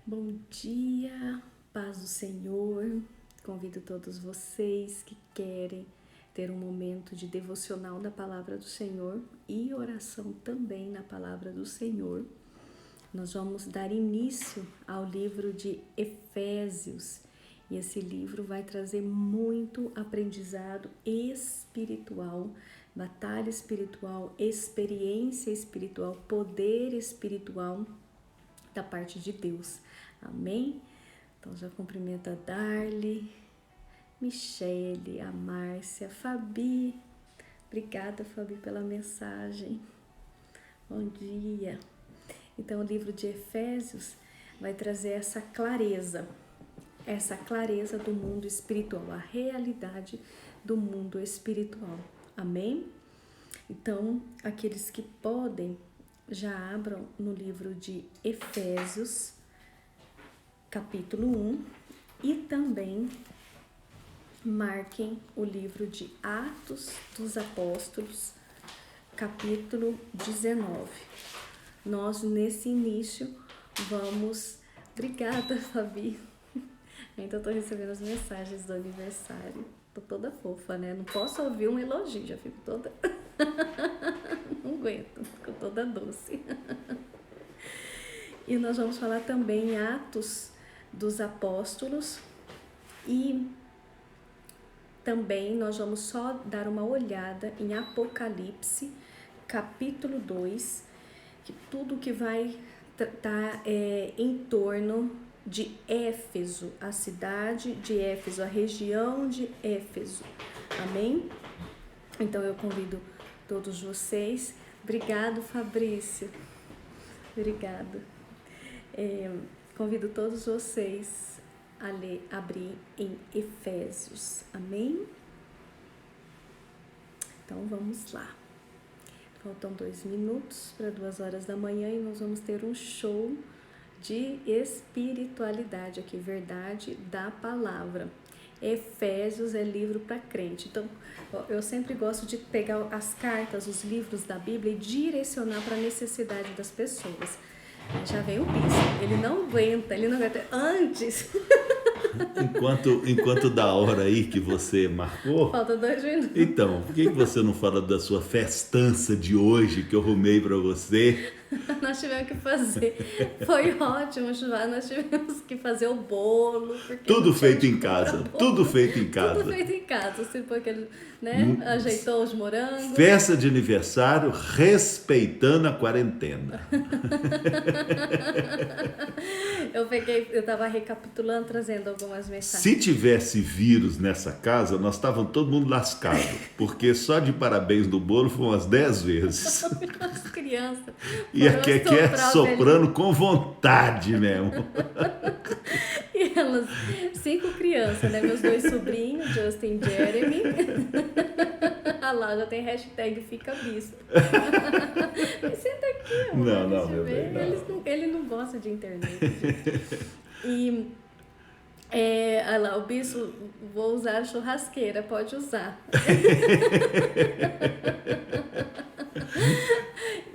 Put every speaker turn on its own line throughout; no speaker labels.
Bom dia, paz do Senhor. Convido todos vocês que querem ter um momento de devocional da palavra do Senhor e oração também na palavra do Senhor. Nós vamos dar início ao livro de Efésios e esse livro vai trazer muito aprendizado espiritual, batalha espiritual, experiência espiritual, poder espiritual da parte de Deus. Amém? Então já cumprimento a Darly, Michele, a Márcia, a Fabi. Obrigada, Fabi, pela mensagem. Bom dia. Então o livro de Efésios vai trazer essa clareza do mundo espiritual, a realidade do mundo espiritual. Amém? Então, aqueles que podem, já abram no livro de Efésios, capítulo 1, e também marquem o livro de Atos dos Apóstolos, capítulo 19. Nós, nesse início, vamos... Obrigada, Fabi. Ainda estou recebendo as mensagens do aniversário. Tô toda fofa, né? Não posso ouvir um elogio, já fico toda... Não aguento, fico toda doce. E nós vamos falar também em Atos dos Apóstolos e também nós vamos só dar uma olhada em Apocalipse, capítulo 2, que tudo que vai estar em torno de Éfeso, a cidade de Éfeso, a região de Éfeso. Amém? Então eu convido todos vocês. Obrigado, Fabrício. Obrigado. Convido todos vocês a abrir em Efésios. Amém? Então vamos lá. Faltam 2 minutos para 2 horas da manhã e nós vamos ter um show de espiritualidade aqui, verdade da palavra. Efésios é livro para crente. Então, eu sempre gosto de pegar as cartas, os livros da Bíblia e direcionar para a necessidade das pessoas. Já vem o bispo, ele não aguenta antes.
Enquanto da hora aí que você marcou...
Falta 2 minutos.
Então, por que você não fala da sua festança de hoje que eu arrumei para você?
Nós tivemos que fazer, foi ótimo o churrasco, nós tivemos que fazer o bolo.
Tudo feito em casa, tudo feito em casa.
Tudo feito em casa, assim, porque ele, né, ajeitou os morangos.
Festa de aniversário respeitando a quarentena.
Eu tava recapitulando, trazendo algumas mensagens.
Se tivesse vírus nessa casa, nós estávamos todo mundo lascado, porque só de parabéns do bolo foi umas 10 vezes.
As crianças.
E a Keké soprando com vontade mesmo.
E elas, 5 crianças, né? Meus 2 sobrinhos, Justin e Jeremy. Ah lá, já tem hashtag Fica Bispo. Me senta aqui, amor.
Não, meu bem,
não. Ele não gosta de internet, gente. E olha lá, o bispo, vou usar a churrasqueira, pode usar.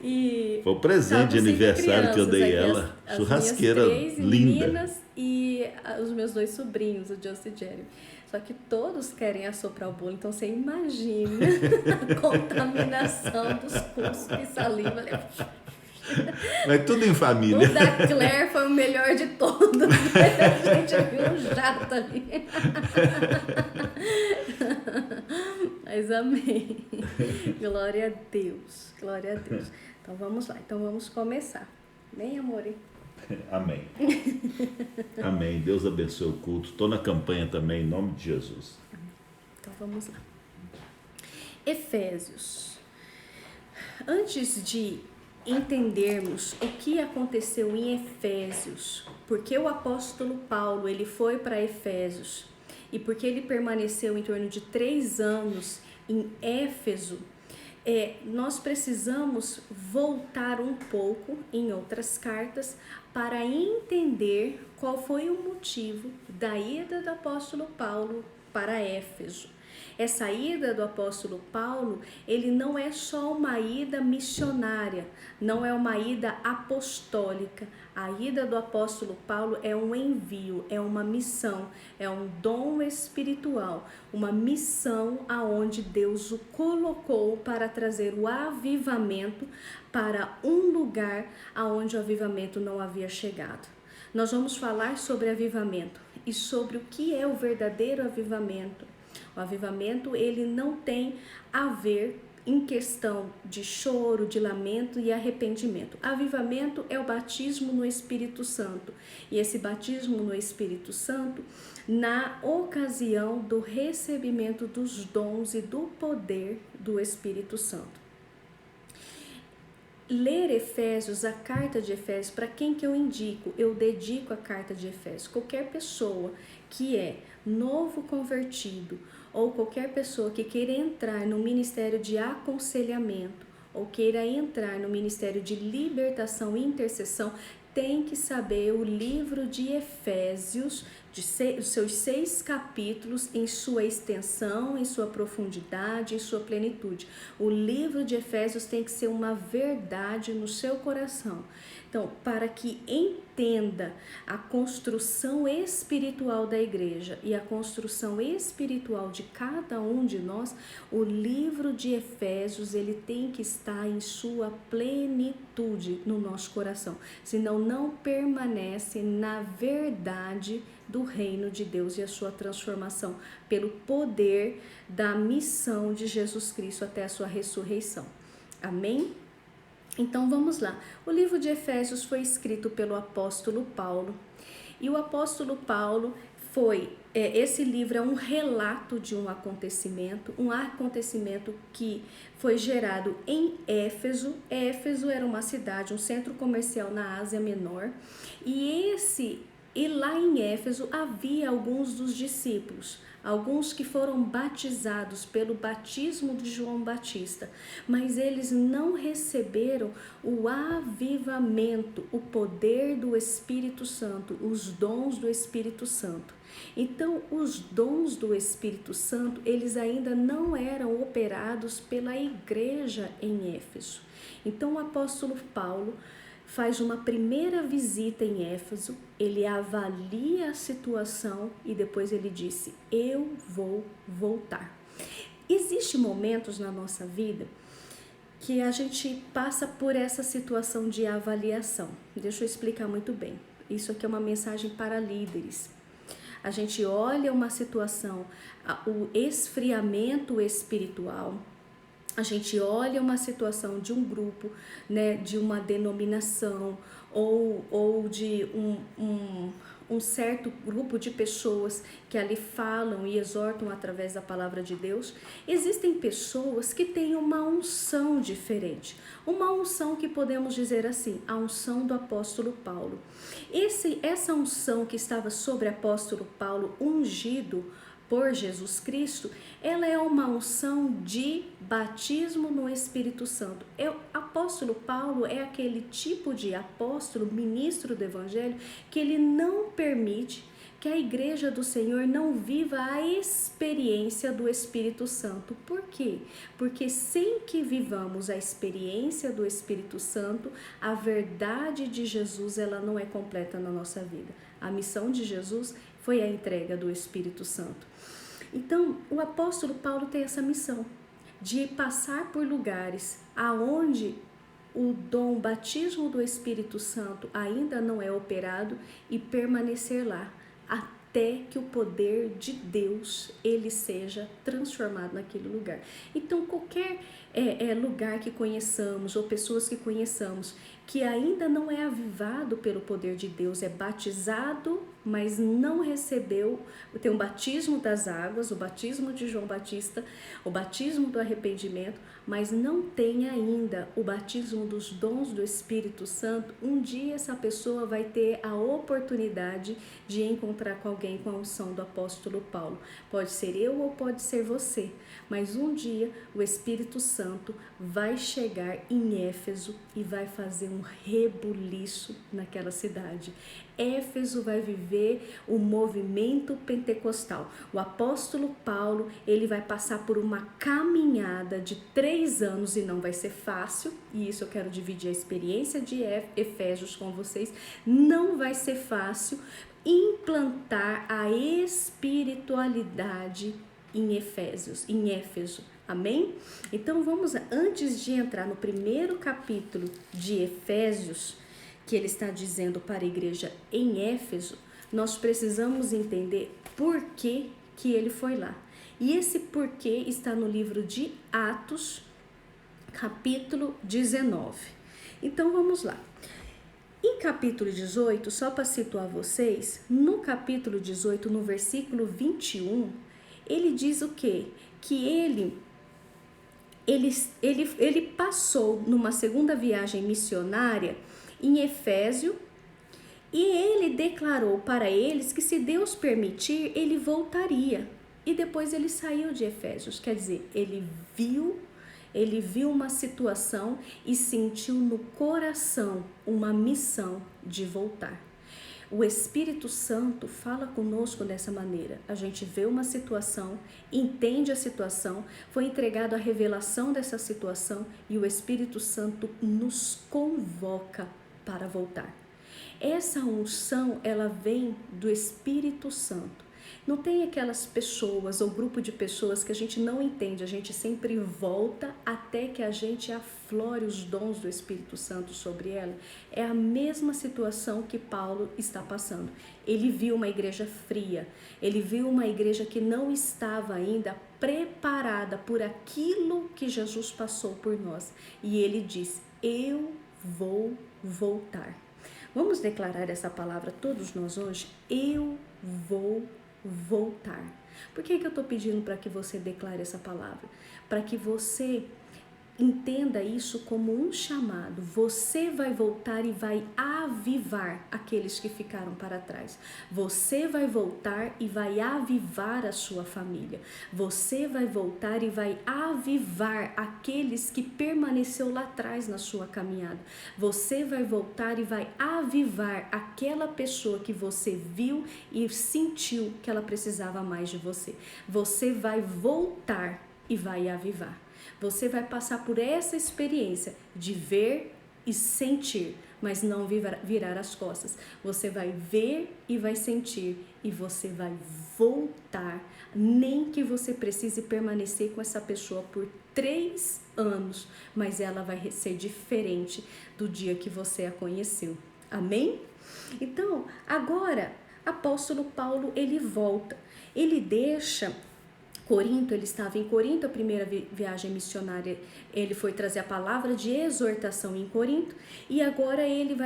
E
foi o presente de aniversário que eu dei ela, churrasqueira linda.
Meninas e os meus 2 sobrinhos, o Justin e Jeremy. Só que todos querem assoprar o bolo, então você imagina a contaminação dos pulsos e saliva.
Mas tudo em família.
O da Claire foi o melhor de todos. A gente viu um jato ali. Mas amém. Glória a Deus. Glória a Deus. Então vamos lá. Então vamos começar. Amém, amor?
Amém. Amém. Deus abençoe o culto. Estou na campanha também, em nome de Jesus.
Então vamos lá. Efésios. Antes de entendermos o que aconteceu em Efésios, porque o apóstolo Paulo ele foi para Efésios e porque ele permaneceu em torno de 3 anos em Éfeso, nós precisamos voltar um pouco em outras cartas para entender qual foi o motivo da ida do apóstolo Paulo para Éfeso. Essa ida do apóstolo Paulo, ele não é só uma ida missionária, não é uma ida apostólica. A ida do apóstolo Paulo é um envio, é uma missão, é um dom espiritual, uma missão aonde Deus o colocou para trazer o avivamento para um lugar aonde o avivamento não havia chegado. Nós vamos falar sobre avivamento e sobre o que é o verdadeiro avivamento. O avivamento, ele não tem a ver em questão de choro, de lamento e arrependimento. Avivamento é o batismo no Espírito Santo. E esse batismo no Espírito Santo, na ocasião do recebimento dos dons e do poder do Espírito Santo. Ler Efésios, a carta de Efésios, para quem que eu indico? Eu dedico a carta de Efésios. Qualquer pessoa que é novo convertido ou qualquer pessoa que queira entrar no ministério de aconselhamento ou queira entrar no ministério de libertação e intercessão, tem que saber o livro de Efésios, os seus 6 capítulos, em sua extensão, em sua profundidade, em sua plenitude. O livro de Efésios tem que ser uma verdade no seu coração. Então, para que entenda a construção espiritual da igreja e a construção espiritual de cada um de nós, o livro de Efésios, ele tem que estar em sua plenitude no nosso coração, senão não permanece na verdade do reino de Deus e a sua transformação pelo poder da missão de Jesus Cristo até a sua ressurreição. Amém? Então vamos lá. O livro de Efésios foi escrito pelo apóstolo Paulo. E o apóstolo Paulo esse livro é um relato de um acontecimento que foi gerado em Éfeso. Éfeso era uma cidade, um centro comercial na Ásia Menor. E lá em Éfeso havia alguns dos discípulos, alguns que foram batizados pelo batismo de João Batista, mas eles não receberam o avivamento, o poder do Espírito Santo, os dons do Espírito Santo. Então, os dons do Espírito Santo, eles ainda não eram operados pela igreja em Éfeso. Então, o apóstolo Paulo faz uma primeira visita em Éfeso, ele avalia a situação e depois ele disse: eu vou voltar. Existem momentos na nossa vida que a gente passa por essa situação de avaliação. Deixa eu explicar muito bem. Isso aqui é uma mensagem para líderes. A gente olha uma situação, o esfriamento espiritual, a gente olha uma situação de um grupo, né, de uma denominação ou de um certo grupo de pessoas que ali falam e exortam através da palavra de Deus. Existem pessoas que têm uma unção diferente, uma unção que podemos dizer assim, a unção do apóstolo Paulo. Essa unção que estava sobre o apóstolo Paulo, ungido por Jesus Cristo, ela é uma unção de batismo no Espírito Santo. O apóstolo Paulo é aquele tipo de apóstolo, ministro do Evangelho, que ele não permite que a igreja do Senhor não viva a experiência do Espírito Santo. Por quê? Porque sem que vivamos a experiência do Espírito Santo, a verdade de Jesus ela não é completa na nossa vida. A missão de Jesus foi a entrega do Espírito Santo. Então, o apóstolo Paulo tem essa missão de passar por lugares aonde o dom, batismo do Espírito Santo ainda não é operado e permanecer lá até que o poder de Deus ele seja transformado naquele lugar. Então, qualquer lugar que conheçamos ou pessoas que conheçamos que ainda não é avivado pelo poder de Deus, é batizado, mas não recebeu, tem o batismo das águas, o batismo de João Batista, o batismo do arrependimento, mas não tem ainda o batismo dos dons do Espírito Santo. Um dia essa pessoa vai ter a oportunidade de encontrar com alguém com a unção do apóstolo Paulo. Pode ser eu ou pode ser você, mas um dia o Espírito Santo vai chegar em Éfeso e vai fazer um rebuliço naquela cidade. Éfeso vai viver o movimento pentecostal. O apóstolo Paulo, ele vai passar por uma caminhada de 3 anos e não vai ser fácil, e isso eu quero dividir a experiência de Efésios com vocês. Não vai ser fácil implantar a espiritualidade em Éfeso. Amém? Então vamos, antes de entrar no primeiro capítulo de Efésios, que ele está dizendo para a igreja em Éfeso, nós precisamos entender por que ele foi lá. E esse porquê está no livro de Atos, capítulo 19. Então vamos lá. Em capítulo 18, só para situar vocês, no capítulo 18, no versículo 21, ele diz o quê? Que ele passou numa segunda viagem missionária em Éfeso, e ele declarou para eles que, se Deus permitir, ele voltaria. E depois ele saiu de Efésios, quer dizer, ele viu uma situação e sentiu no coração uma missão de voltar. O Espírito Santo fala conosco dessa maneira. A gente vê uma situação, entende a situação, foi entregado a revelação dessa situação e o Espírito Santo nos convoca para voltar. Essa unção, ela vem do Espírito Santo. Não tem aquelas pessoas ou grupo de pessoas que a gente não entende, a gente sempre volta até que a gente aflore os dons do Espírito Santo sobre ela. É a mesma situação que Paulo está passando. Ele viu uma igreja fria, ele viu uma igreja que não estava ainda preparada por aquilo que Jesus passou por nós. E ele diz: eu vou voltar. Vamos declarar essa palavra todos nós hoje? Eu vou voltar. Por que eu estou pedindo para que você declare essa palavra? Para que você entenda isso como um chamado. Você vai voltar e vai avivar aqueles que ficaram para trás. Você vai voltar e vai avivar a sua família. Você vai voltar e vai avivar aqueles que permaneceu lá atrás na sua caminhada. Você vai voltar e vai avivar aquela pessoa que você viu e sentiu que ela precisava mais de você. Você vai voltar e vai avivar. Você vai passar por essa experiência de ver e sentir, mas não virar as costas. Você vai ver e vai sentir, e você vai voltar, nem que você precise permanecer com essa pessoa por 3 anos, mas ela vai ser diferente do dia que você a conheceu. Amém? Então, agora, apóstolo Paulo, ele volta, ele deixa Corinto, ele estava em Corinto, a primeira viagem missionária, ele foi trazer a palavra de exortação em Corinto, e agora ele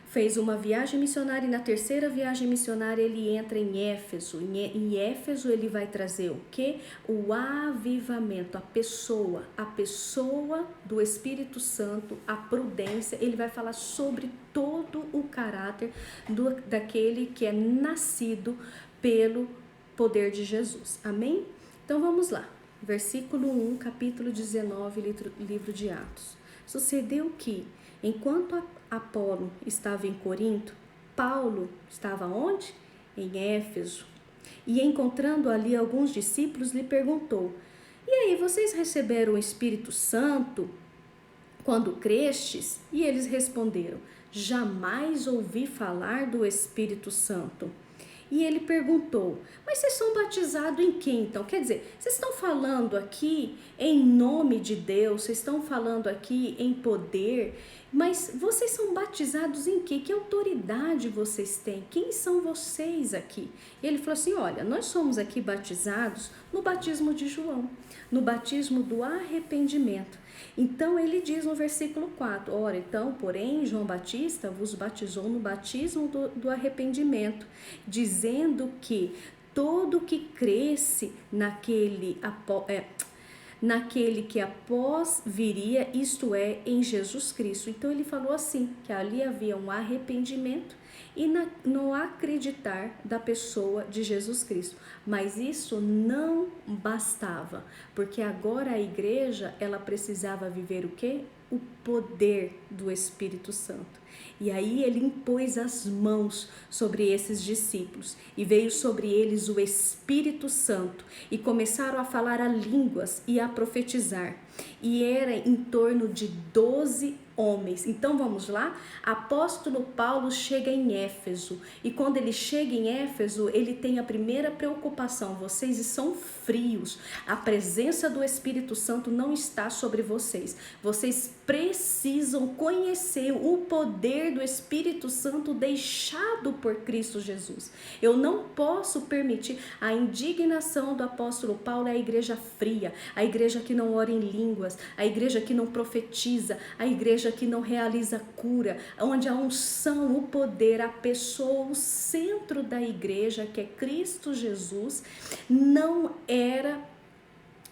fez uma viagem missionária, e na terceira viagem missionária ele entra em Éfeso. Em Éfeso ele vai trazer o quê? O avivamento, a pessoa do Espírito Santo, a prudência. Ele vai falar sobre todo o caráter daquele que é nascido pelo poder de Jesus. Amém? Então vamos lá. Versículo 1, capítulo 19, livro de Atos. Sucedeu que, enquanto Apolo estava em Corinto, Paulo estava onde? Em Éfeso. E encontrando ali alguns discípulos, lhe perguntou: e aí, vocês receberam o Espírito Santo quando crestes? E eles responderam: jamais ouvi falar do Espírito Santo. E ele perguntou: mas vocês são batizados em quem então? Quer dizer, vocês estão falando aqui em nome de Deus, vocês estão falando aqui em poder, mas vocês são batizados em quê? Que autoridade vocês têm? Quem são vocês aqui? E ele falou assim: olha, nós somos aqui batizados no batismo de João, no batismo do arrependimento. Então ele diz no versículo 4, ora, então, porém, João Batista vos batizou no batismo do arrependimento, dizendo que todo que cresce naquele que após viria, isto é, em Jesus Cristo. Então ele falou assim, que ali havia um arrependimento e no acreditar da pessoa de Jesus Cristo. Mas isso não bastava, porque agora a igreja, ela precisava viver o quê? o poder do Espírito Santo. E aí ele impôs as mãos sobre esses discípulos e veio sobre eles o Espírito Santo e começaram a falar a línguas e a profetizar. E era em torno de 12 homens. Então vamos lá? Apóstolo Paulo chega em Éfeso e quando ele chega em Éfeso, ele tem a primeira preocupação: vocês são frios, a presença do Espírito Santo não está sobre vocês. Vocês precisam conhecer o poder do Espírito Santo deixado por Cristo Jesus. Eu não posso permitir a indignação do apóstolo Paulo. É a igreja fria, a igreja que não ora em línguas, a igreja que não profetiza, a igreja que não realiza cura, onde a unção, o poder, a pessoa, o centro da igreja, que é Cristo Jesus, não era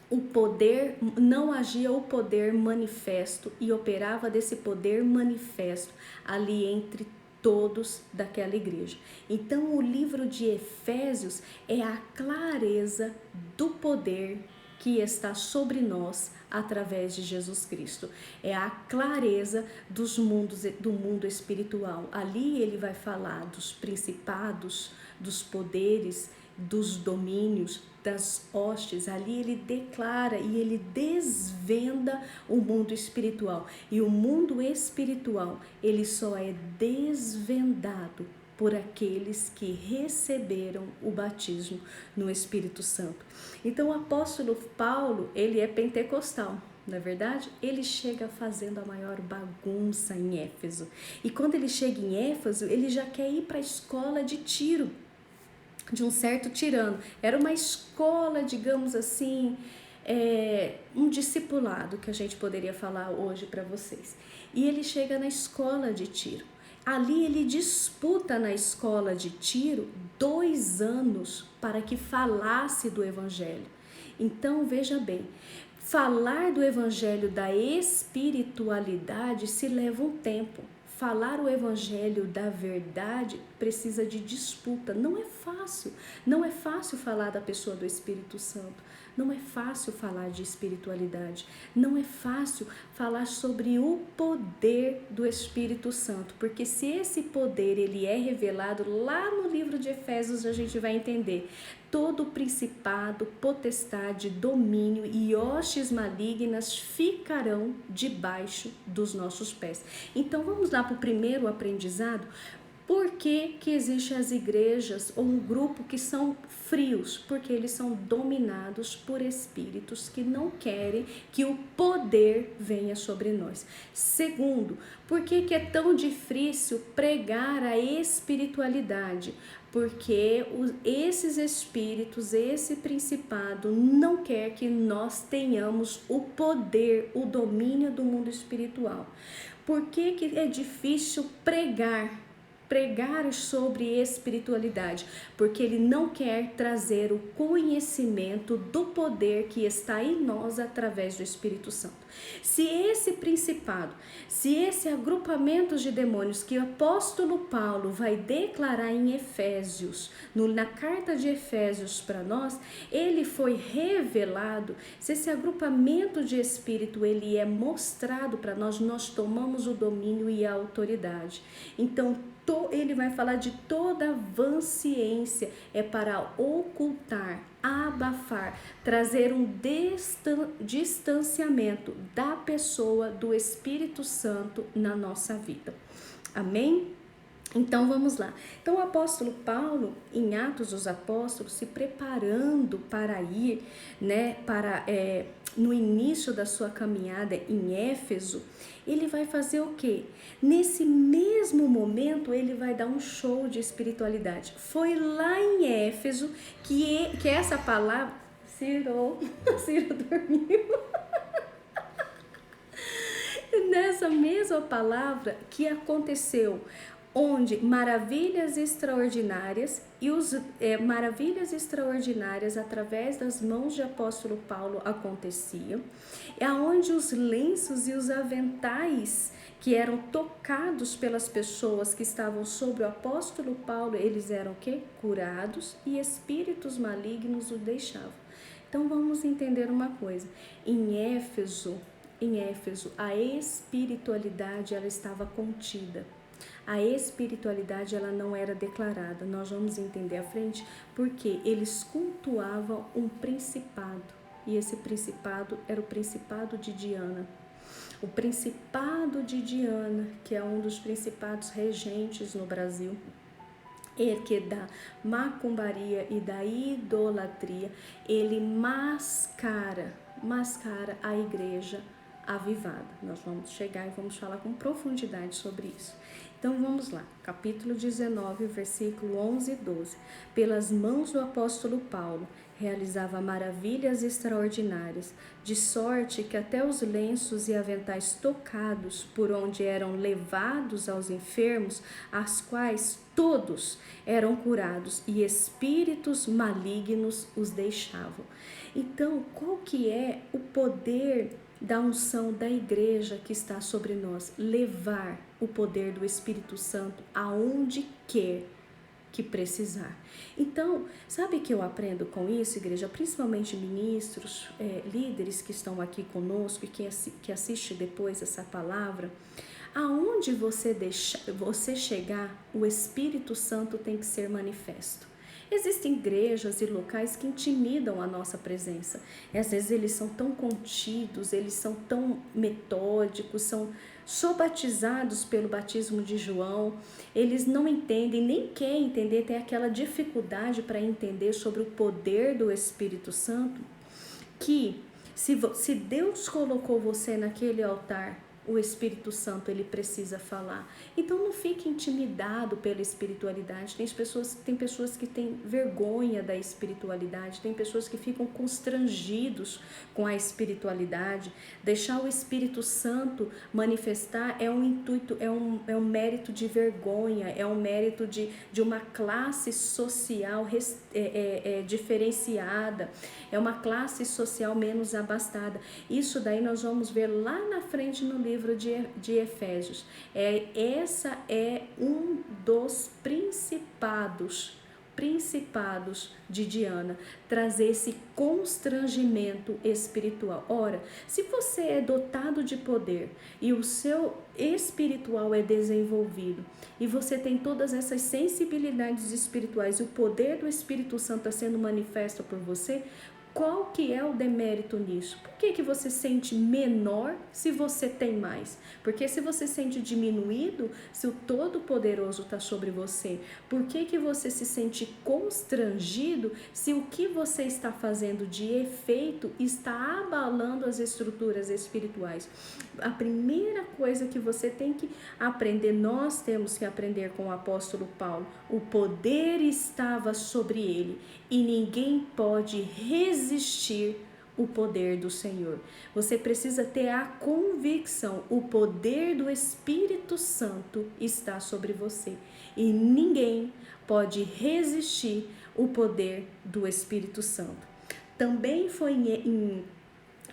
o poder, não agia o poder manifesto e operava desse poder manifesto ali entre todos daquela igreja. Então o livro de Efésios é a clareza do poder que está sobre nós através de Jesus Cristo. É a clareza do mundo espiritual. Ali ele vai falar dos principados, dos poderes, dos domínios, das hostes. Ali ele declara e ele desvenda o mundo espiritual. E o mundo espiritual, ele só é desvendado por aqueles que receberam o batismo no Espírito Santo. Então o apóstolo Paulo, ele é pentecostal, não é verdade? Ele chega fazendo a maior bagunça em Éfeso. E quando ele chega em Éfeso, ele já quer ir para a escola de Tiro, de um certo tirano. Era uma escola, digamos assim, um discipulado, que a gente poderia falar hoje para vocês. E ele chega na escola de Tiro. Ali ele disputa na escola de Tiro 2 anos para que falasse do evangelho. Então veja bem, falar do evangelho da espiritualidade se leva um tempo. Falar o evangelho da verdade precisa de disputa. Não é fácil. Não é fácil falar da pessoa do Espírito Santo. Não é fácil falar de espiritualidade. Não é fácil falar sobre o poder do Espírito Santo. Porque se esse poder ele é revelado lá no livro de Efésios, a gente vai entender. Todo principado, potestade, domínio e hostes malignas ficarão debaixo dos nossos pés. Então vamos lá para o primeiro aprendizado. Por que existem as igrejas ou um grupo que são frios? Porque eles são dominados por espíritos que não querem que o poder venha sobre nós. Segundo, por que é tão difícil pregar a espiritualidade? Porque esses espíritos, esse principado não quer que nós tenhamos o poder, o domínio do mundo espiritual. Por que é difícil pregar sobre espiritualidade? Porque ele não quer trazer o conhecimento do poder que está em nós através do Espírito Santo. Se esse principado, se esse agrupamento de demônios que o apóstolo Paulo vai declarar em Efésios, na carta de Efésios para nós, ele foi revelado, se esse agrupamento de espírito ele é mostrado para nós, nós tomamos o domínio e a autoridade. Então ele vai falar de toda vanciência, é para ocultar, abafar, trazer um distanciamento da pessoa do Espírito Santo na nossa vida. Amém? Então vamos lá. Então o apóstolo Paulo, em Atos dos Apóstolos, se preparando para ir, no início da sua caminhada em Éfeso, ele vai fazer o quê? Nesse mesmo momento, ele vai dar um show de espiritualidade. Foi lá em Éfeso que essa palavra... Ciro dormiu. Nessa mesma palavra que aconteceu, onde maravilhas extraordinárias maravilhas extraordinárias através das mãos de apóstolo Paulo aconteciam, aonde os lenços e os aventais que eram tocados pelas pessoas que estavam sobre o apóstolo Paulo, eles eram o quê? Curados, e espíritos malignos o deixavam. Então vamos entender uma coisa, em Éfeso em Éfeso, a espiritualidade ela estava contida. A espiritualidade ela não era declarada. Nós vamos entender à frente porque eles cultuavam um principado. E esse principado era o principado de Diana. O principado de Diana, que é um dos principados regentes no Brasil, que da macumbaria e da idolatria, ele mascara a igreja avivada. Nós vamos chegar e vamos falar com profundidade sobre isso. Então vamos lá, capítulo 19, versículo 11 e 12. Pelas mãos do apóstolo Paulo, realizava maravilhas extraordinárias, de sorte que até os lenços e aventais tocados, por onde eram levados aos enfermos, as quais todos eram curados, e espíritos malignos os deixavam. Então, qual que é o poder da unção da igreja que está sobre nós? Levar o poder do Espírito Santo aonde quer que precisar. Então, sabe que eu aprendo com isso, igreja? Principalmente ministros, líderes que estão aqui conosco e que assiste depois essa palavra. Aonde você chegar, o Espírito Santo tem que ser manifesto. Existem igrejas e locais que intimidam a nossa presença. E às vezes eles são tão contidos, eles são tão metódicos, são batizados pelo batismo de João. Eles não entendem, nem querem entender, tem aquela dificuldade para entender sobre o poder do Espírito Santo, que se Deus colocou você naquele altar, o Espírito Santo ele precisa falar. Então não fique intimidado pela espiritualidade. Tem pessoas que têm vergonha da espiritualidade, tem pessoas que ficam constrangidos com a espiritualidade. Deixar o Espírito Santo manifestar é um intuito, é um mérito de vergonha, é um mérito de uma classe social diferenciada, é uma classe social menos abastada. Isso daí nós vamos ver lá na frente no livro de Efésios. Essa é um dos principados de Diana, trazer esse constrangimento espiritual. Ora, se você é dotado de poder e o seu espiritual é desenvolvido e você tem todas essas sensibilidades espirituais e o poder do Espírito Santo está sendo manifesto por você, qual que é o demérito nisso? Por que você sente menor se você tem mais? Porque se você sente diminuído, se o Todo-Poderoso está sobre você, por que você se sente constrangido se o que você está fazendo de efeito está abalando as estruturas espirituais? A primeira coisa que você tem que aprender, nós temos que aprender com o apóstolo Paulo, o poder estava sobre ele e ninguém pode resistir o poder do Senhor. Você precisa ter a convicção, o poder do Espírito Santo está sobre você e ninguém pode resistir o poder do Espírito Santo. Também foi em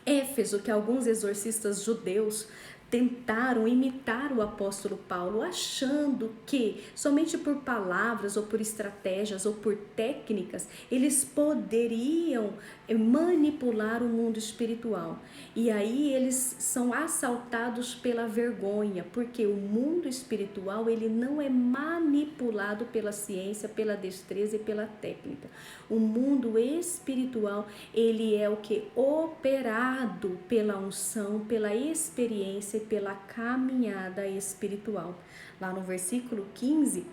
Éfeso que alguns exorcistas judeus tentaram imitar o apóstolo Paulo, achando que somente por palavras ou por estratégias ou por técnicas eles poderiam manipular o mundo espiritual. E aí eles são assaltados pela vergonha, porque o mundo espiritual ele não é manipulado pela ciência, pela destreza e pela técnica. O mundo espiritual ele é o que? Operado pela unção, pela experiência, pela caminhada espiritual. Lá no versículo 15,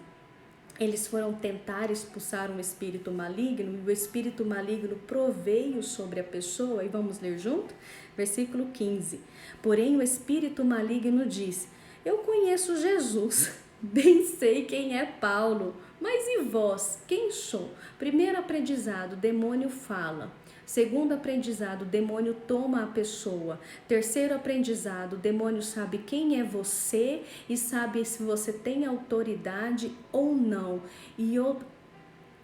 eles foram tentar expulsar um espírito maligno e o espírito maligno proveio sobre a pessoa, e vamos ler junto? Versículo 15. Porém o espírito maligno disse: eu conheço Jesus, bem sei quem é Paulo, mas e vós, quem sou? Primeiro aprendizado, demônio fala. Segundo aprendizado, o demônio toma a pessoa. Terceiro aprendizado, o demônio sabe quem é você e sabe se você tem autoridade ou não. E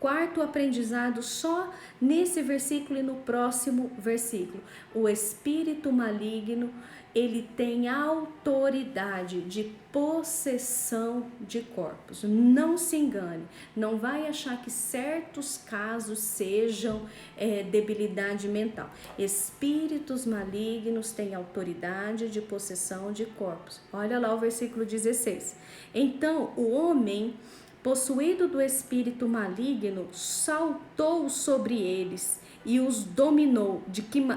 quarto aprendizado só nesse versículo e no próximo versículo. O espírito maligno, ele tem autoridade de possessão de corpos. Não se engane, não vai achar que certos casos sejam debilidade mental. Espíritos malignos têm autoridade de possessão de corpos. Olha lá o versículo 16. Então, o homem possuído do espírito maligno saltou sobre eles e os dominou,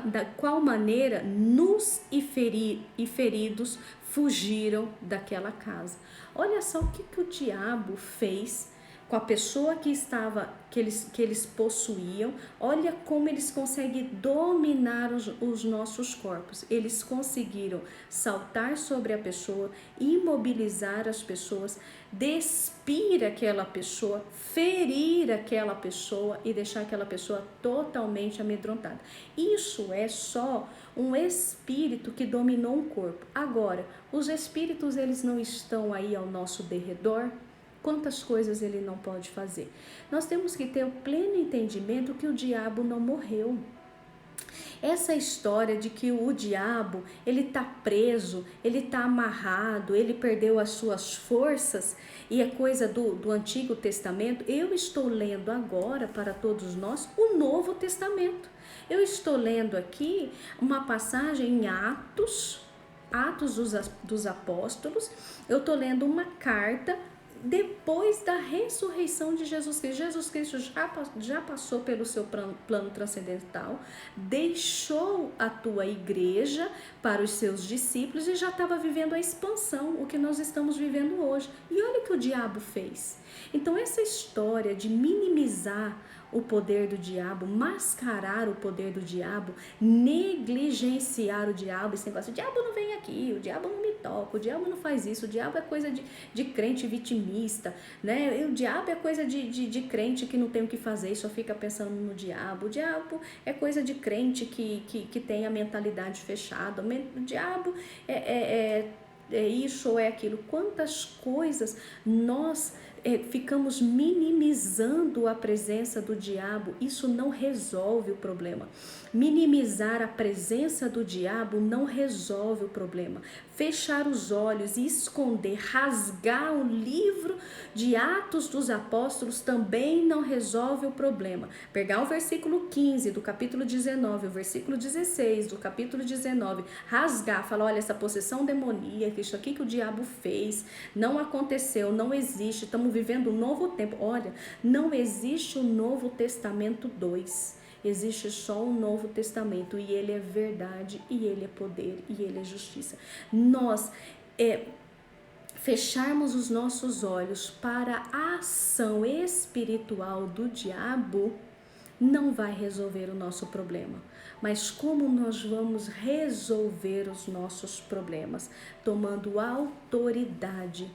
da qual maneira nus e feridos fugiram daquela casa. Olha só o que o diabo fez com a pessoa que eles possuíam. Olha como eles conseguem dominar os nossos corpos. Eles conseguiram saltar sobre a pessoa, imobilizar as pessoas, despir aquela pessoa, ferir aquela pessoa e deixar aquela pessoa totalmente amedrontada. Isso é só um espírito que dominou um corpo. Agora, os espíritos, eles não estão aí ao nosso derredor? Quantas coisas ele não pode fazer? Nós temos que ter o pleno entendimento que o diabo não morreu. Essa história de que o diabo, ele está preso, ele está amarrado, ele perdeu as suas forças e é coisa do Antigo Testamento. Eu estou lendo agora para todos nós o Novo Testamento. Eu estou lendo aqui uma passagem em Atos dos Apóstolos. Eu estou lendo uma carta depois da ressurreição de Jesus Cristo. Jesus Cristo já passou pelo seu plano transcendental, deixou a tua igreja para os seus discípulos e já estava vivendo a expansão, o que nós estamos vivendo hoje. E olha o que o diabo fez. Então, essa história de minimizar o poder do diabo, mascarar o poder do diabo, negligenciar o diabo, esse negócio, o diabo não vem aqui, o diabo não me toca, o diabo não faz isso, o diabo é coisa de crente vitimista, né? O diabo é coisa de crente que não tem o que fazer e só fica pensando no diabo. O diabo é coisa de crente que tem a mentalidade fechada. O diabo é isso ou é aquilo. Quantas coisas nós ficamos minimizando a presença do diabo. Isso não resolve o problema. Minimizar a presença do diabo não resolve o problema. Fechar os olhos e esconder, rasgar o livro de Atos dos Apóstolos também não resolve o problema. Pegar o versículo 15 do capítulo 19, o versículo 16 do capítulo 19, rasgar, falar, olha, essa possessão demoníaca, isso aqui que o diabo fez, não aconteceu, não existe, estamos vivendo um novo tempo. Olha, não existe o Novo Testamento 2. Existe só um Novo Testamento e ele é verdade, e ele é poder, e ele é justiça. Nós fecharmos os nossos olhos para a ação espiritual do diabo não vai resolver o nosso problema. Mas como nós vamos resolver os nossos problemas? Tomando autoridade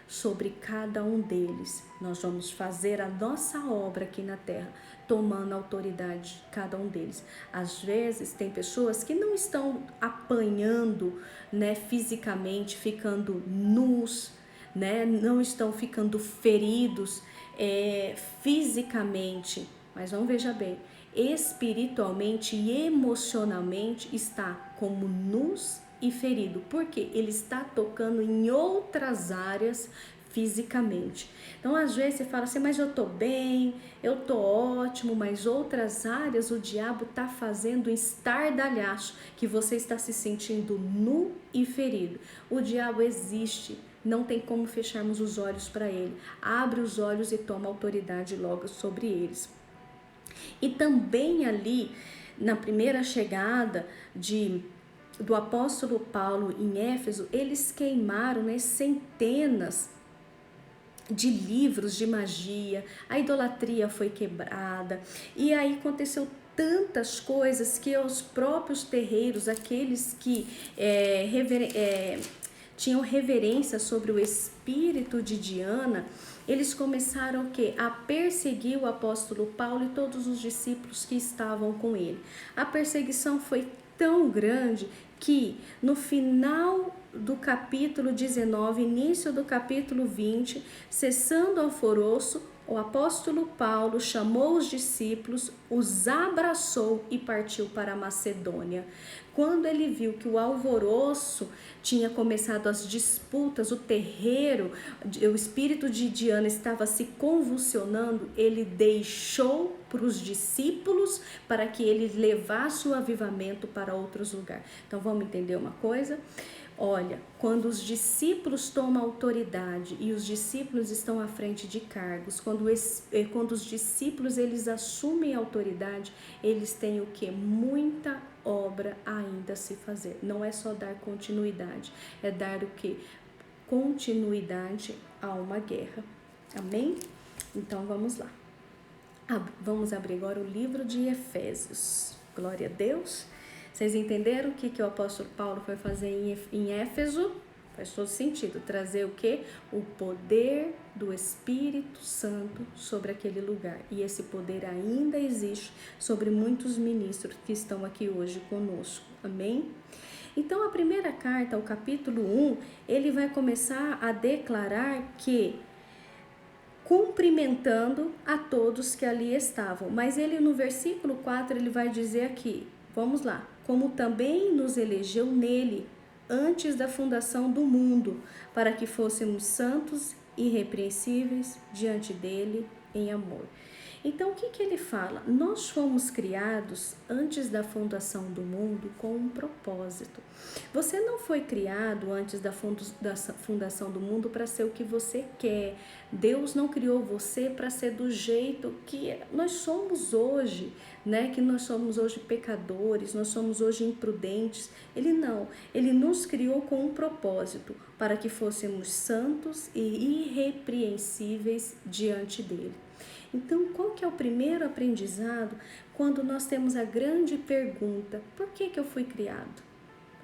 sobre cada um deles. Nós vamos fazer a nossa obra aqui na terra, tomando autoridade de cada um deles. Às vezes tem pessoas que não estão apanhando, né, fisicamente, ficando nus, né, não estão ficando feridos fisicamente, mas não, veja bem, espiritualmente e emocionalmente está como nus e ferido, porque ele está tocando em outras áreas fisicamente. Então, às vezes você fala assim, mas eu tô bem, eu tô ótimo, mas outras áreas o diabo tá fazendo estardalhaço, que você está se sentindo nu e ferido. O diabo existe, não tem como fecharmos os olhos para ele. Abre os olhos e toma autoridade logo sobre eles. E também ali, na primeira chegada do apóstolo Paulo em Éfeso, eles queimaram, né, centenas de livros de magia, a idolatria foi quebrada, e aí aconteceu tantas coisas que os próprios terreiros, aqueles que tinham reverência sobre o espírito de Diana, eles começaram o quê? A perseguir o apóstolo Paulo e todos os discípulos que estavam com ele. A perseguição foi tão grande que no final do capítulo 19, início do capítulo 20, cessando o alvoroço, o apóstolo Paulo chamou os discípulos, os abraçou e partiu para a Macedônia. Quando ele viu que o alvoroço tinha começado, as disputas, o terreiro, o espírito de Diana estava se convulsionando, ele deixou para os discípulos para que eles levassem o avivamento para outros lugares. Então vamos entender uma coisa? Olha, quando os discípulos tomam autoridade e os discípulos estão à frente de cargos, quando os discípulos eles assumem autoridade, eles têm o que? Muita obra ainda a se fazer. Não é só dar continuidade, é dar o que? Continuidade a uma guerra. Amém? Então vamos lá. Vamos abrir agora o livro de Efésios. Glória a Deus. Vocês entenderam o que o apóstolo Paulo foi fazer em Éfeso? Faz todo sentido, trazer o quê? O poder do Espírito Santo sobre aquele lugar. E esse poder ainda existe sobre muitos ministros que estão aqui hoje conosco. Amém? Então, a primeira carta, o capítulo 1, ele vai começar a declarar que cumprimentando a todos que ali estavam. Mas ele no versículo 4, ele vai dizer aqui, vamos lá, como também nos elegeu nele, antes da fundação do mundo, para que fôssemos santos e irrepreensíveis diante dele em amor. Então, o que ele fala? Nós fomos criados antes da fundação do mundo com um propósito. Você não foi criado antes da fundação do mundo para ser o que você quer. Deus não criou você para ser do jeito que nós somos hoje, né? Que nós somos hoje pecadores, nós somos hoje imprudentes. Ele não. Ele nos criou com um propósito, para que fôssemos santos e irrepreensíveis diante dele. Então, qual que é o primeiro aprendizado quando nós temos a grande pergunta, por que eu fui criado?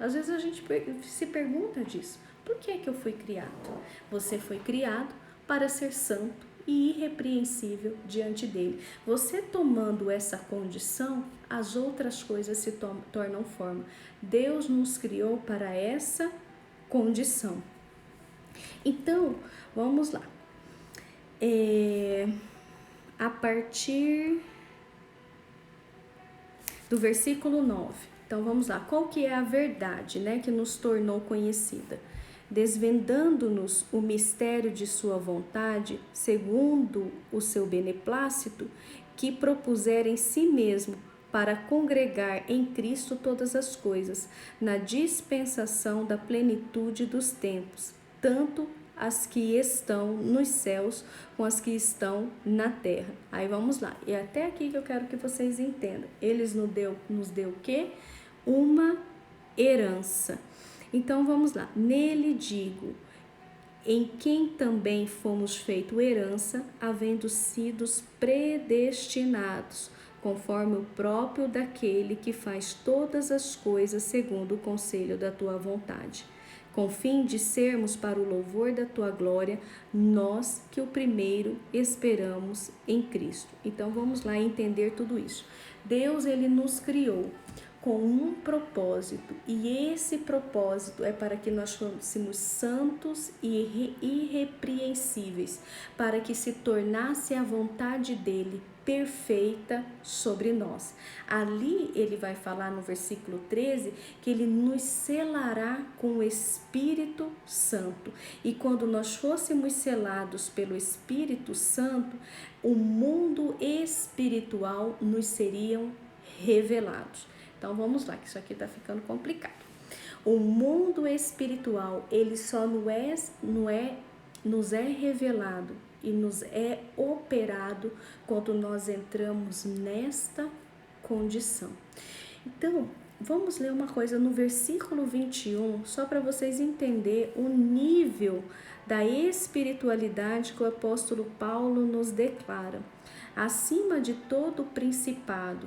Às vezes a gente se pergunta disso, por que eu fui criado? Você foi criado para ser santo e irrepreensível diante dele. Você tomando essa condição, as outras coisas se tornam forma. Deus nos criou para essa condição. Então, vamos lá. A partir do versículo 9. Então vamos lá, qual que é a verdade, né, que nos tornou conhecida? Desvendando-nos o mistério de sua vontade, segundo o seu beneplácito, que propusera em si mesmo para congregar em Cristo todas as coisas, na dispensação da plenitude dos tempos, tanto as que estão nos céus com as que estão na terra. Aí vamos lá, e até aqui que eu quero que vocês entendam. Eles nos deu o quê? Uma herança. Então vamos lá, nele digo, em quem também fomos feito herança, havendo sido predestinados, conforme o próprio daquele que faz todas as coisas segundo o conselho da tua vontade, com fim de sermos para o louvor da tua glória, nós que o primeiro esperamos em Cristo. Então vamos lá entender tudo isso. Deus, ele nos criou com um propósito, e esse propósito é para que nós fôssemos santos e irrepreensíveis, para que se tornasse a vontade dele perfeita sobre nós. Ali ele vai falar no versículo 13 que ele nos selará com o Espírito Santo. E quando nós fôssemos selados pelo Espírito Santo, o mundo espiritual nos seriam revelados. Então vamos lá, que isso aqui está ficando complicado. O mundo espiritual, ele só nos é revelado e nos é operado quando nós entramos nesta condição. Então, vamos ler uma coisa no versículo 21, só para vocês entenderem o nível da espiritualidade que o apóstolo Paulo nos declara. Acima de todo principado,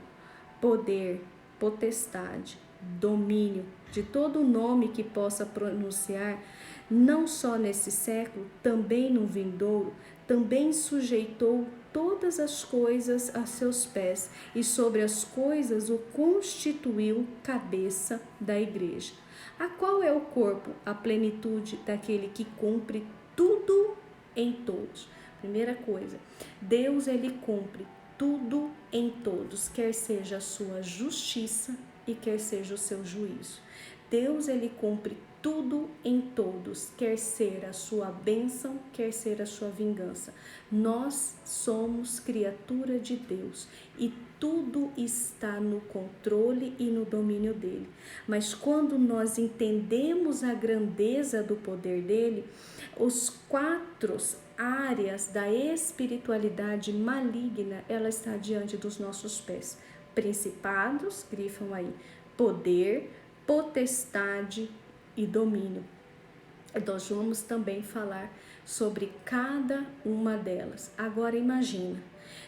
poder, potestade, domínio, de todo nome que possa pronunciar, não só nesse século, também no vindouro, também sujeitou todas as coisas a seus pés e sobre as coisas o constituiu cabeça da igreja. A qual é o corpo? A plenitude daquele que cumpre tudo em todos. Primeira coisa, Deus ele cumpre tudo em todos, quer seja a sua justiça e quer seja o seu juízo. Deus ele cumpre tudo em todos, quer ser a sua bênção, quer ser a sua vingança. Nós somos criatura de Deus e tudo está no controle e no domínio dele. Mas quando nós entendemos a grandeza do poder dele, os 4 áreas da espiritualidade maligna, ela está diante dos nossos pés. Principados, grifam aí, poder, potestade e domínio. Nós vamos também falar sobre cada uma delas. Agora imagina,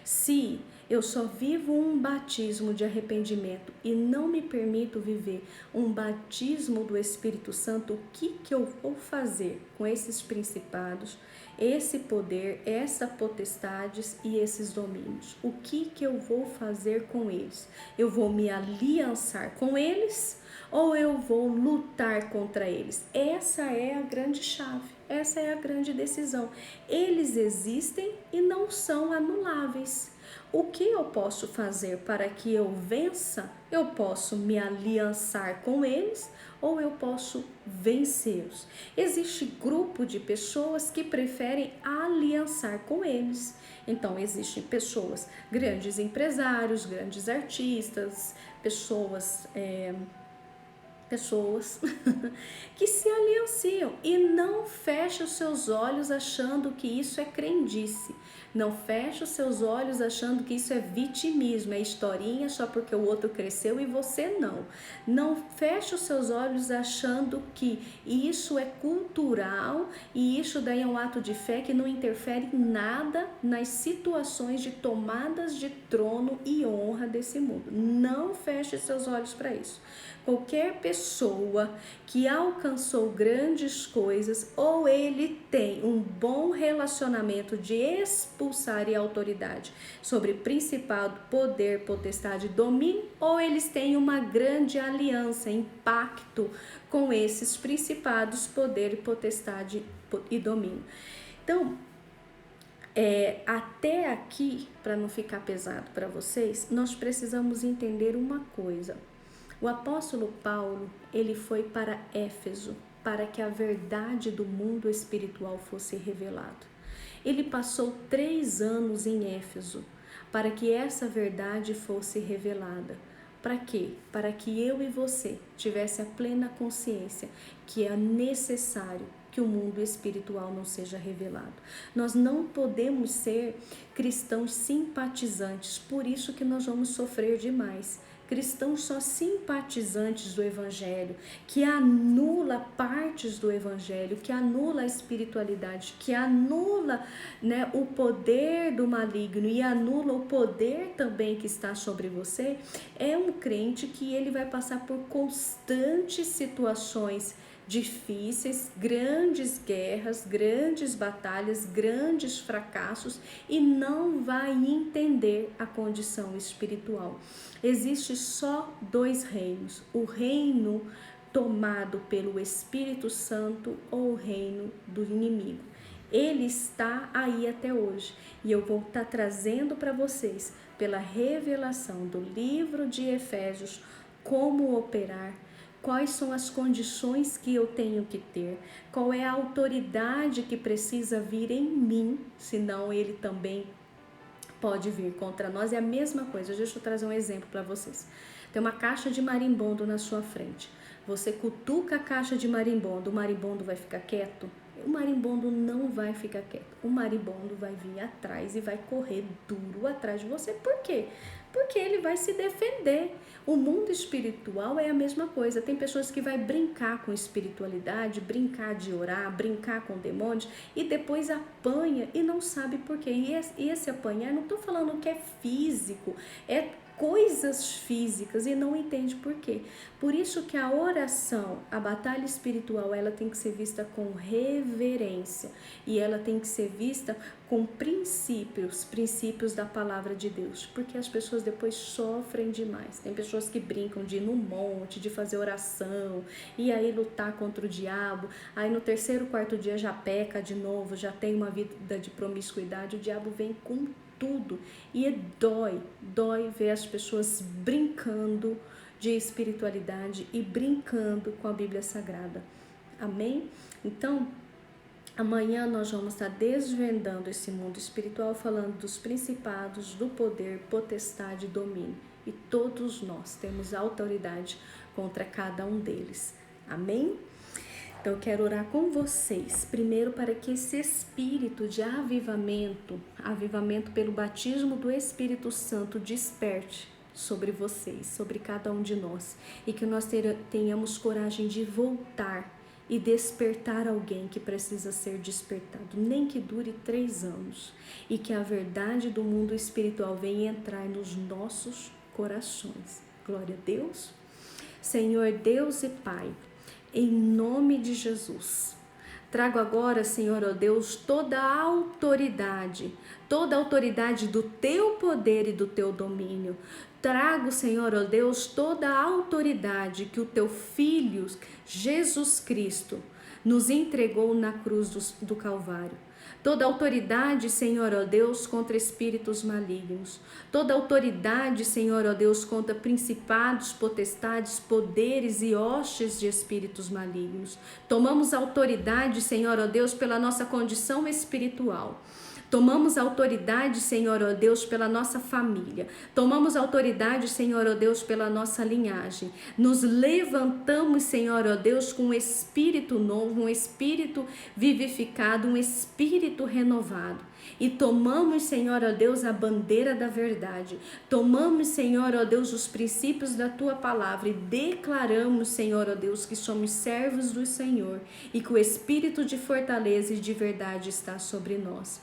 se eu só vivo um batismo de arrependimento e não me permito viver um batismo do Espírito Santo, o que eu vou fazer com esses principados, esse poder, essas potestades e esses domínios? O que eu vou fazer com eles? Eu vou me aliançar com eles ou eu vou lutar contra eles? Essa é a grande chave, essa é a grande decisão. Eles existem e não são anuláveis. O que eu posso fazer para que eu vença? Eu posso me aliançar com eles ou eu posso vencê-los. Existe grupo de pessoas que preferem aliançar com eles. Então, existem pessoas, grandes empresários, grandes artistas, pessoas que se alianciam e não fecha os seus olhos achando que isso é crendice. Não fecha os seus olhos achando que isso é vitimismo, é historinha só porque o outro cresceu e você não. Não fecha os seus olhos achando que isso é cultural e isso daí é um ato de fé que não interfere em nada nas situações de tomadas de trono e honra desse mundo. Não feche seus olhos para isso. Qualquer pessoa que alcançou grandes coisas, ou ele tem um bom relacionamento de expulsar e autoridade sobre principado, poder, potestade, domínio, ou eles têm uma grande aliança, impacto com esses principados, poder, potestade e domínio. Então, até aqui, para não ficar pesado para vocês, nós precisamos entender uma coisa. O apóstolo Paulo, ele foi para Éfeso, para que a verdade do mundo espiritual fosse revelada. Ele passou 3 anos em Éfeso, para que essa verdade fosse revelada. Para quê? Para que eu e você tivesse a plena consciência que é necessário que o mundo espiritual não seja revelado. Nós não podemos ser cristãos simpatizantes, por isso que nós vamos sofrer demais. Cristãos só simpatizantes do Evangelho, que anula partes do Evangelho, que anula a espiritualidade, que anula, o poder do maligno e anula o poder também que está sobre você, é um crente que ele vai passar por constantes situações difíceis, grandes guerras, grandes batalhas, grandes fracassos e não vai entender a condição espiritual. Existe só 2 reinos, o reino tomado pelo Espírito Santo ou o reino do inimigo. Ele está aí até hoje e eu vou estar trazendo para vocês, pela revelação do livro de Efésios, como operar, quais são as condições que eu tenho que ter, qual é a autoridade que precisa vir em mim, senão ele também pode vir contra nós. É a mesma coisa. Deixa eu trazer um exemplo para vocês. Tem uma caixa de marimbondo na sua frente. Você cutuca a caixa de marimbondo, o marimbondo vai ficar quieto? O marimbondo não vai ficar quieto. O marimbondo vai vir atrás e vai correr duro atrás de você. Por quê? Porque ele vai se defender. O mundo espiritual é a mesma coisa. Tem pessoas que vai brincar com espiritualidade, brincar de orar, brincar com demônios e depois apanha e não sabe por quê. E esse apanhar, não estou falando que é físico, é coisas físicas e não entende por quê. Por isso que a oração, a batalha espiritual, ela tem que ser vista com reverência e ela tem que ser vista com princípios da palavra de Deus, porque as pessoas depois sofrem demais. Tem pessoas que brincam de ir no monte, de fazer oração, e aí lutar contra o diabo, aí no 3º, 4º dia já peca de novo, já tem uma vida de promiscuidade, o diabo vem com tudo, e dói ver as pessoas brincando de espiritualidade e brincando com a Bíblia Sagrada. Amém? Então, amanhã nós vamos estar desvendando esse mundo espiritual, falando dos principados, do poder, potestade e domínio. E todos nós temos autoridade contra cada um deles. Amém? Então eu quero orar com vocês, primeiro para que esse espírito de avivamento pelo batismo do Espírito Santo desperte sobre vocês, sobre cada um de nós, e que nós tenhamos coragem de voltar e despertar alguém que precisa ser despertado, nem que dure 3 anos, e que a verdade do mundo espiritual venha entrar nos nossos corações. Glória a Deus. Senhor Deus e Pai, em nome de Jesus, trago agora, Senhor, ó Deus, toda a autoridade do Teu poder e do Teu domínio. Trago, Senhor, ó Deus, toda a autoridade que o Teu Filho, Jesus Cristo, nos entregou na cruz do Calvário. Toda autoridade, Senhor, ó Deus, contra espíritos malignos. Toda autoridade, Senhor, ó Deus, contra principados, potestades, poderes e hostes de espíritos malignos. Tomamos autoridade, Senhor, ó Deus, pela nossa condição espiritual. Tomamos autoridade, Senhor, ó Deus, pela nossa família. Tomamos autoridade, Senhor, ó Deus, pela nossa linhagem. Nos levantamos, Senhor, ó Deus, com um espírito novo, um espírito vivificado, um espírito renovado. E tomamos, Senhor, ó Deus, a bandeira da verdade. Tomamos, Senhor, ó Deus, os princípios da Tua palavra e declaramos, Senhor, ó Deus, que somos servos do Senhor e que o espírito de fortaleza e de verdade está sobre nós.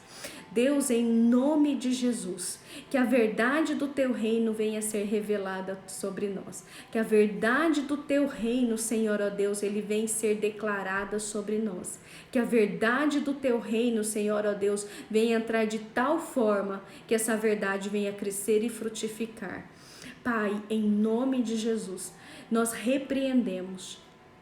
Deus, em nome de Jesus, que a verdade do Teu reino venha a ser revelada sobre nós. Que a verdade do Teu reino, Senhor, ó Deus, ele venha ser declarada sobre nós. Que a verdade do Teu reino, Senhor, ó Deus, venha entrar de tal forma que essa verdade venha crescer e frutificar. Pai, em nome de Jesus, nós repreendemos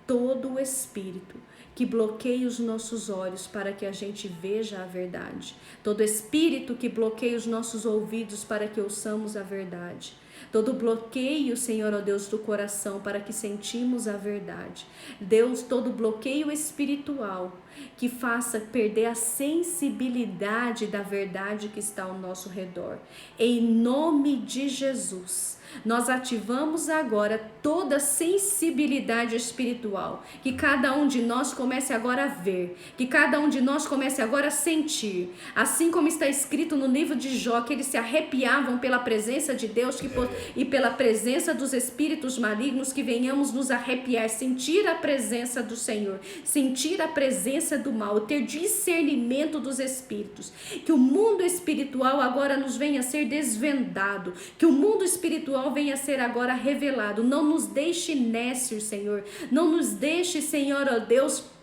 todo o espírito que bloqueia os nossos olhos para que a gente veja a verdade. Todo espírito que bloqueia os nossos ouvidos para que ouçamos a verdade. Todo bloqueio, Senhor, ó Deus, do coração para que sentimos a verdade. Deus, todo bloqueio espiritual que faça perder a sensibilidade da verdade que está ao nosso redor. Em nome de Jesus, nós ativamos agora toda sensibilidade espiritual, que cada um de nós comece agora a ver, que cada um de nós comece agora a sentir, assim como está escrito no livro de Jó, que eles se arrepiavam pela presença de Deus e pela presença dos espíritos malignos, que venhamos nos arrepiar, sentir a presença do Senhor, sentir a presença do mal, ter discernimento dos espíritos, que o mundo espiritual agora nos venha a ser desvendado, que o mundo espiritual venha a ser agora revelado. Não nos deixe nécios, Senhor, não nos deixe, Senhor, ó Deus,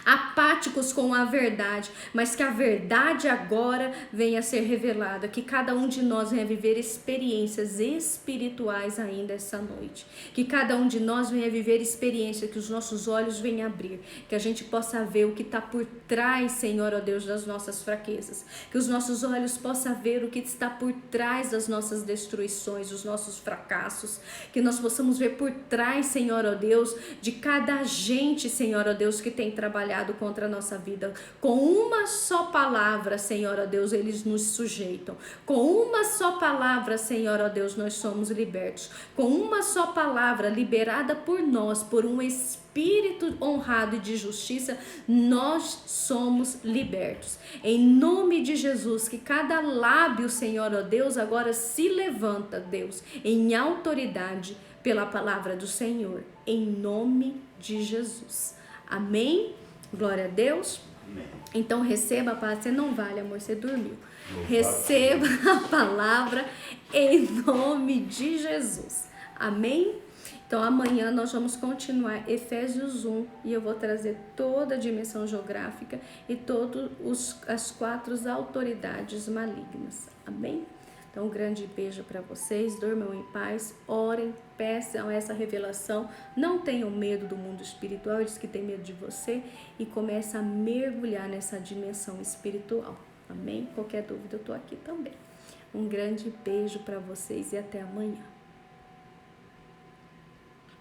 apáticos com a verdade, mas que a verdade agora venha a ser revelada, que cada um de nós venha viver experiências espirituais ainda essa noite, que cada um de nós venha viver experiências, que os nossos olhos venham abrir, que a gente possa ver o que está por trás, Senhor, ó Deus, das nossas fraquezas, que os nossos olhos possam ver o que está por trás das nossas destruições, dos nossos fracassos, que nós possamos ver por trás, Senhor, ó Deus, de cada agente, Senhor, ó Deus, que tem trabalhado contra a nossa vida. Com uma só palavra, Senhor, ó Deus, eles nos sujeitam. Com uma só palavra, Senhor, ó Deus, nós somos libertos. Com uma só palavra liberada por nós, por um espírito honrado e de justiça, nós somos libertos. Em nome de Jesus, que cada lábio, Senhor, ó Deus, agora se levanta, Deus, em autoridade pela palavra do Senhor. Em nome de Jesus. Amém? Glória a Deus.
Amém.
Então receba a palavra. Você não vale, amor, você dormiu. Receba a palavra em nome de Jesus. Amém? Então amanhã nós vamos continuar Efésios 1 e eu vou trazer toda a dimensão geográfica e todas as 4 autoridades malignas. Amém? Então, um grande beijo para vocês, dormam em paz, orem, peçam essa revelação, não tenham medo do mundo espiritual, eles que têm medo de você, e comece a mergulhar nessa dimensão espiritual. Amém? Qualquer dúvida eu estou aqui também. Um grande beijo para vocês e até amanhã.